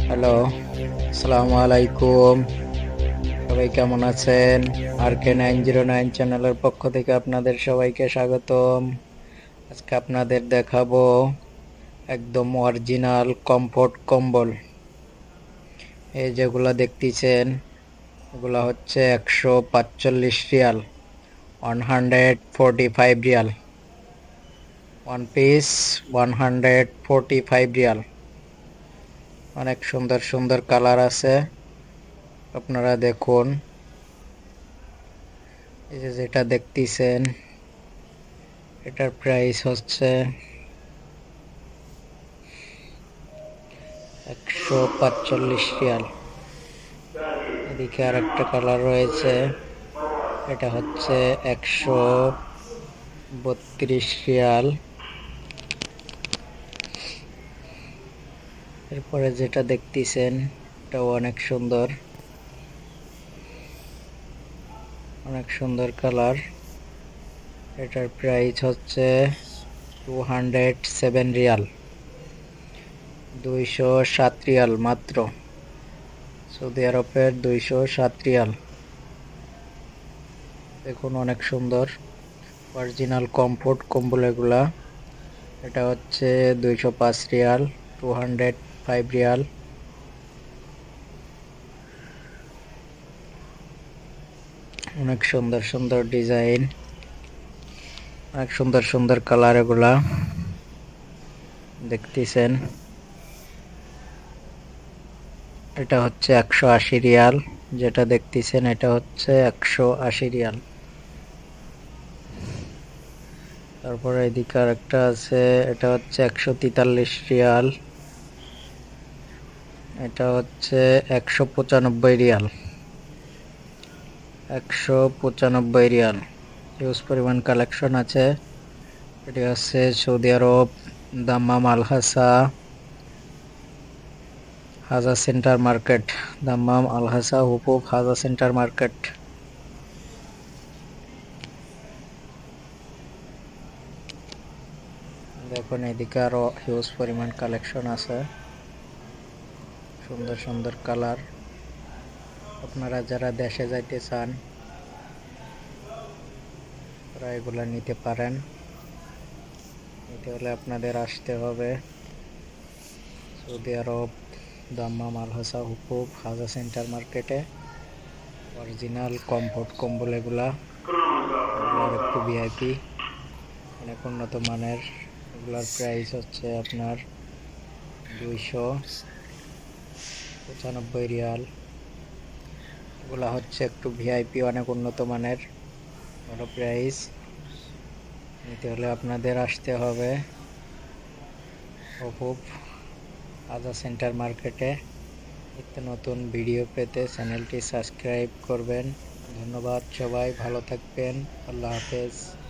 Hello, আসসালামু আলাইকুম। সবাই কেমন আছেন? RK909 চ্যানেলের পক্ষ থেকে আপনাদের সবাইকে স্বাগতম। আজকে আপনাদের দেখাবো একদম অরিজিনাল কমফোর্ট কম্বল। এই যেগুলা দেখতেছেন এগুলা হচ্ছে 145 Real, 145 Real, one piece 145 Real. অনেক সুন্দর সুন্দর কালার আছে, আপনারা দেখুন। এই যে যেটা দেখতেছেন এটার প্রাইস হচ্ছে 145 রিয়াল। এদিকে আর একটা কালার রয়েছে, এটা হচ্ছে 132 রিয়াল। এরপরে যেটা দেখতেছেন এটাও অনেক সুন্দর, অনেক সুন্দর কালার। এটার প্রাইস হচ্ছে 207 রিয়াল, 207 রিয়াল মাত্র। সৌদি আরবের 207 রিয়াল। দেখুন অনেক সুন্দর অরিজিনাল কমফোর্ট কম্বল এগুলা। এটা হচ্ছে 205 রিয়াল, 205 রিয়াল। অনেক সুন্দর সুন্দর ডিজাইন, অনেক সুন্দর সুন্দর কালার এগুলা দেখতেছেন। এটা হচ্ছে 180 রিয়াল, যেটা দেখতেছেন এটা হচ্ছে 180 রিয়াল। তারপরে এদিকে আর একটা আছে, এটা হচ্ছে 143 রিয়াল, এটা হচ্ছে 195 রিয়াল, 195 রিয়াল। হিউজ পরিমাণ কালেকশন আছে। এটি হচ্ছে সৌদি আরব, দাম্মাম আল-হাসা হাজা সেন্টার মার্কেট, দাম্মাম আল-হাসা হুকুক হাজা সেন্টার মার্কেট। দেখুন এদিকে আরো হিউজ পরিমাণ কালেকশন আছে, সুন্দর সুন্দর কালার। আপনারা যারা দেশে যাইতে চান তারা এগুলা নিতে পারেন। নিতে হলে আপনাদের আসতে হবে সৌদি আরব, দাম্মাম আল-হাসা হুকুক হাজা সেন্টার মার্কেটে। অরিজিনাল কমফোর্ট কম্বল এগুলা, এগুলার একটু ভিআইপি, অনেক উন্নত মানের। এগুলার প্রাইস হচ্ছে আপনার 295 রিয়াল। এগুলা হচ্ছে একটু ভিআইপি, অনেক উন্নত মানের, ভালো প্রাইস। নিতে হলে আপনাদের আসতে হবে হুকুক হাজা সেন্টার মার্কেটে। নিত্য নতুন ভিডিও পেতে চ্যানেলটি সাবস্ক্রাইব করবেন। ধন্যবাদ, সবাই ভালো থাকবেন। আল্লাহ হাফেজ।